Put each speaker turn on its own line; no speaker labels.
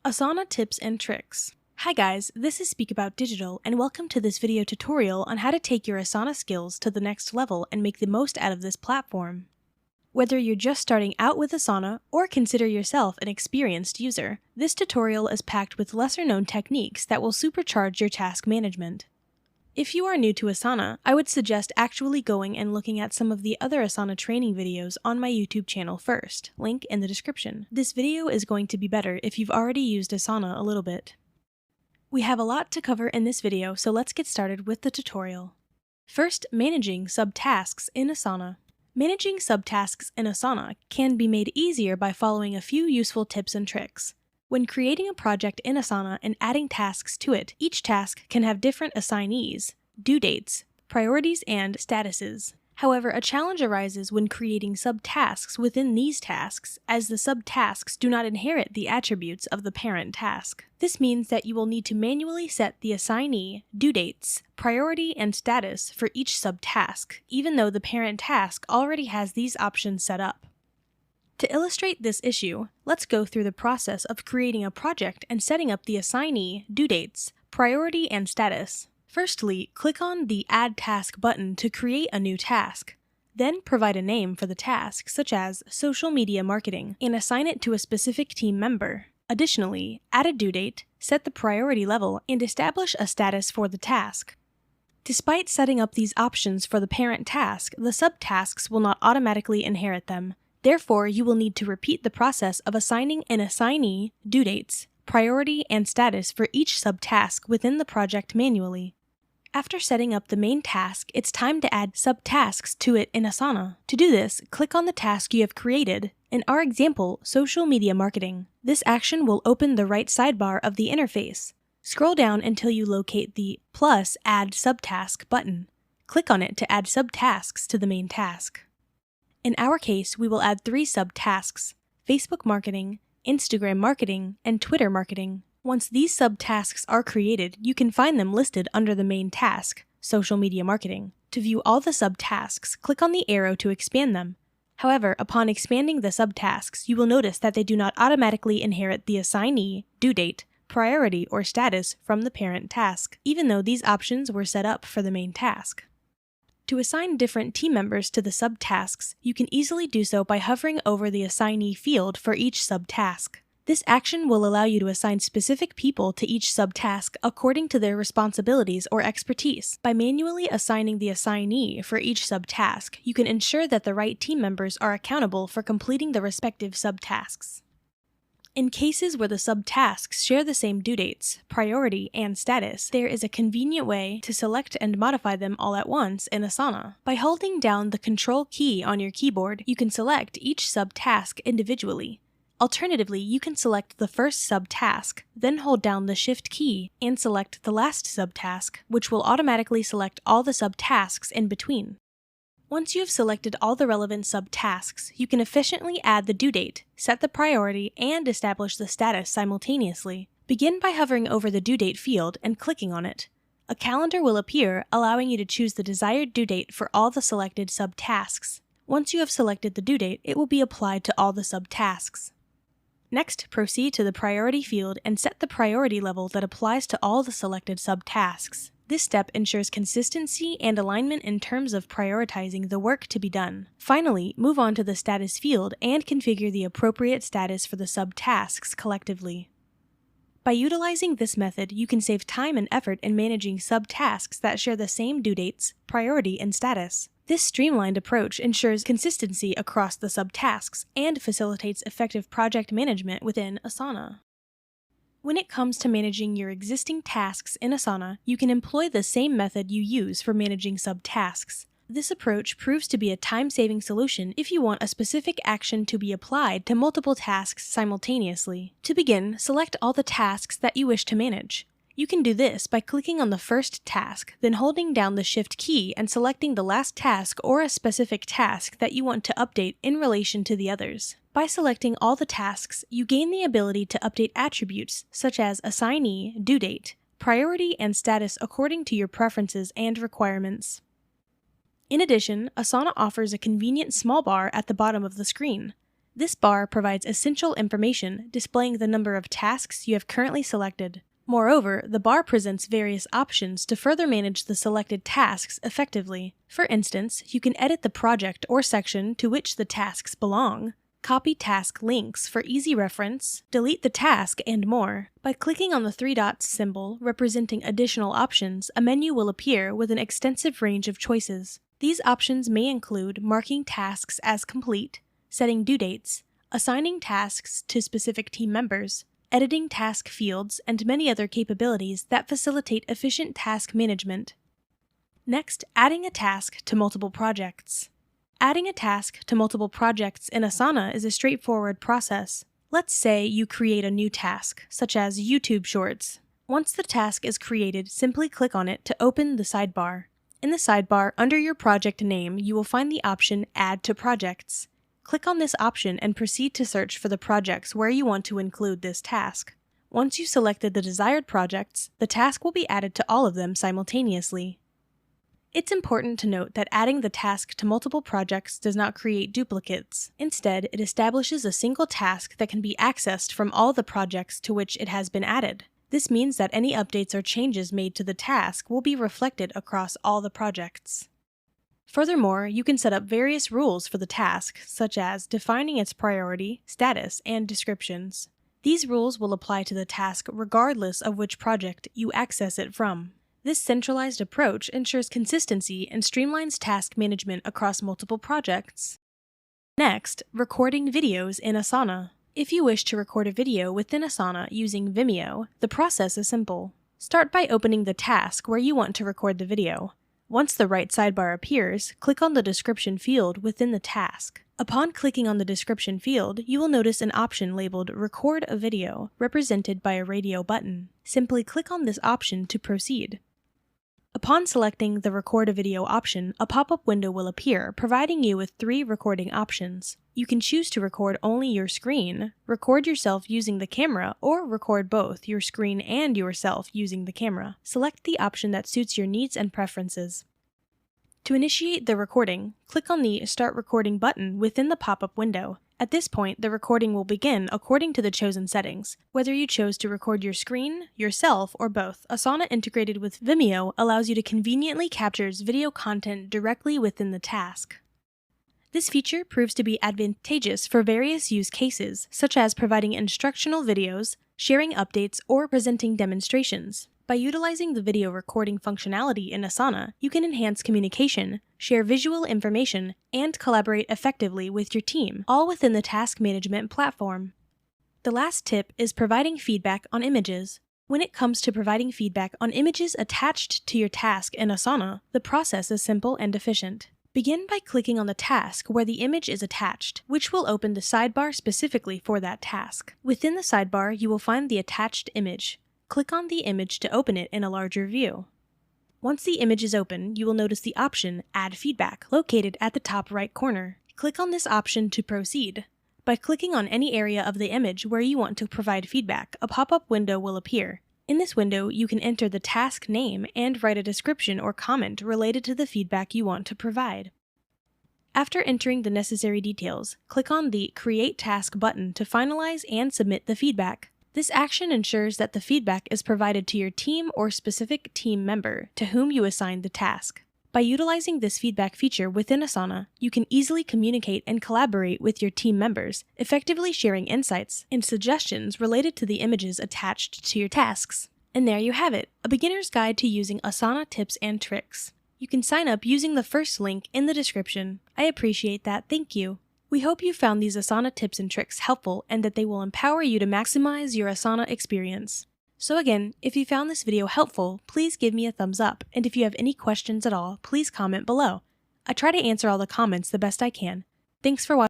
Asana tips and tricks. Hi guys, this is Speak About Digital, and welcome to this video tutorial on how to take your Asana skills to the next level and make the most out of this platform. Whether you're just starting out with Asana or consider yourself an experienced user, this tutorial is packed with lesser-known techniques that will supercharge your task management. If you are new to Asana, I would suggest actually going and looking at some of the other Asana training videos on my YouTube channel first, link in the description. This video is going to be better if you've already used Asana a little bit. We have a lot to cover in this video, so let's get started with the tutorial. First, managing subtasks in Asana. Managing subtasks in Asana can be made easier by following a few useful tips and tricks. When creating a project in Asana and adding tasks to it, each task can have different assignees, due dates, priorities, and statuses. However, a challenge arises when creating subtasks within these tasks, as the subtasks do not inherit the attributes of the parent task. This means that you will need to manually set the assignee, due dates, priority, and status for each subtask, even though the parent task already has these options set up. To illustrate this issue, let's go through the process of creating a project and setting up the assignee, due dates, priority, and status. Firstly, click on the Add Task button to create a new task. Then provide a name for the task, such as social media marketing, and assign it to a specific team member. Additionally, add a due date, set the priority level, and establish a status for the task. Despite setting up these options for the parent task, the subtasks will not automatically inherit them. Therefore, you will need to repeat the process of assigning an assignee, due dates, priority, and status for each subtask within the project manually. After setting up the main task, it's time to add subtasks to it in Asana. To do this, click on the task you have created, in our example, social media marketing. This action will open the right sidebar of the interface. Scroll down until you locate the plus Add Subtask button. Click on it to add subtasks to the main task. In our case, we will add 3 subtasks: Facebook marketing, Instagram marketing, and Twitter marketing. Once these subtasks are created, you can find them listed under the main task, social media marketing. To view all the subtasks, click on the arrow to expand them. However, upon expanding the subtasks, you will notice that they do not automatically inherit the assignee, due date, priority, or status from the parent task, even though these options were set up for the main task. To assign different team members to the subtasks, you can easily do so by hovering over the assignee field for each subtask. This action will allow you to assign specific people to each subtask according to their responsibilities or expertise. By manually assigning the assignee for each subtask, you can ensure that the right team members are accountable for completing the respective subtasks. In cases where the subtasks share the same due dates, priority, and status, there is a convenient way to select and modify them all at once in Asana. By holding down the Control key on your keyboard, you can select each subtask individually. Alternatively, you can select the first subtask, then hold down the Shift key and select the last subtask, which will automatically select all the subtasks in between. Once you have selected all the relevant subtasks, you can efficiently add the due date, set the priority, and establish the status simultaneously. Begin by hovering over the due date field and clicking on it. A calendar will appear, allowing you to choose the desired due date for all the selected subtasks. Once you have selected the due date, it will be applied to all the subtasks. Next, proceed to the priority field and set the priority level that applies to all the selected subtasks. This step ensures consistency and alignment in terms of prioritizing the work to be done. Finally, move on to the status field and configure the appropriate status for the subtasks collectively. By utilizing this method, you can save time and effort in managing subtasks that share the same due dates, priority, and status. This streamlined approach ensures consistency across the subtasks and facilitates effective project management within Asana. When it comes to managing your existing tasks in Asana, you can employ the same method you use for managing subtasks. This approach proves to be a time-saving solution if you want a specific action to be applied to multiple tasks simultaneously. To begin, select all the tasks that you wish to manage. You can do this by clicking on the first task, then holding down the Shift key and selecting the last task or a specific task that you want to update in relation to the others. By selecting all the tasks, you gain the ability to update attributes such as assignee, due date, priority, and status according to your preferences and requirements. In addition, Asana offers a convenient small bar at the bottom of the screen. This bar provides essential information displaying the number of tasks you have currently selected. Moreover, the bar presents various options to further manage the selected tasks effectively. For instance, you can edit the project or section to which the tasks belong, copy task links for easy reference, delete the task, and more. By clicking on the three dots symbol representing additional options, a menu will appear with an extensive range of choices. These options may include marking tasks as complete, setting due dates, assigning tasks to specific team members, editing task fields, and many other capabilities that facilitate efficient task management. Next, adding a task to multiple projects. Adding a task to multiple projects in Asana is a straightforward process. Let's say you create a new task, such as YouTube Shorts. Once the task is created, simply click on it to open the sidebar. In the sidebar, under your project name, you will find the option Add to Projects. Click on this option and proceed to search for the projects where you want to include this task. Once you've selected the desired projects, the task will be added to all of them simultaneously. It's important to note that adding the task to multiple projects does not create duplicates. Instead, it establishes a single task that can be accessed from all the projects to which it has been added. This means that any updates or changes made to the task will be reflected across all the projects. Furthermore, you can set up various rules for the task, such as defining its priority, status, and descriptions. These rules will apply to the task regardless of which project you access it from. This centralized approach ensures consistency and streamlines task management across multiple projects. Next, recording videos in Asana. If you wish to record a video within Asana using Vimeo, the process is simple. Start by opening the task where you want to record the video. Once the right sidebar appears, click on the description field within the task. Upon clicking on the description field, you will notice an option labeled Record a Video, represented by a radio button. Simply click on this option to proceed. Upon selecting the Record a Video option, a pop-up window will appear, providing you with 3 recording options. You can choose to record only your screen, record yourself using the camera, or record both your screen and yourself using the camera. Select the option that suits your needs and preferences. To initiate the recording, click on the Start Recording button within the pop-up window. At this point, the recording will begin according to the chosen settings. Whether you chose to record your screen, yourself, or both, Asana integrated with Vimeo allows you to conveniently capture video content directly within the task. This feature proves to be advantageous for various use cases, such as providing instructional videos, sharing updates, or presenting demonstrations. By utilizing the video recording functionality in Asana, you can enhance communication, share visual information, and collaborate effectively with your team, all within the task management platform. The last tip is providing feedback on images. When it comes to providing feedback on images attached to your task in Asana, the process is simple and efficient. Begin by clicking on the task where the image is attached, which will open the sidebar specifically for that task. Within the sidebar, you will find the attached image. Click on the image to open it in a larger view. Once the image is open, you will notice the option Add Feedback located at the top right corner. Click on this option to proceed. By clicking on any area of the image where you want to provide feedback, a pop-up window will appear. In this window, you can enter the task name and write a description or comment related to the feedback you want to provide. After entering the necessary details, click on the Create Task button to finalize and submit the feedback. This action ensures that the feedback is provided to your team or specific team member to whom you assigned the task. By utilizing this feedback feature within Asana, you can easily communicate and collaborate with your team members, effectively sharing insights and suggestions related to the images attached to your tasks. And there you have it, a beginner's guide to using Asana tips and tricks. You can sign up using the first link in the description. I appreciate that, thank you. We hope you found these Asana tips and tricks helpful and that they will empower you to maximize your Asana experience. So again, if you found this video helpful, please give me a thumbs up, and if you have any questions at all, please comment below. I try to answer all the comments the best I can. Thanks for watching.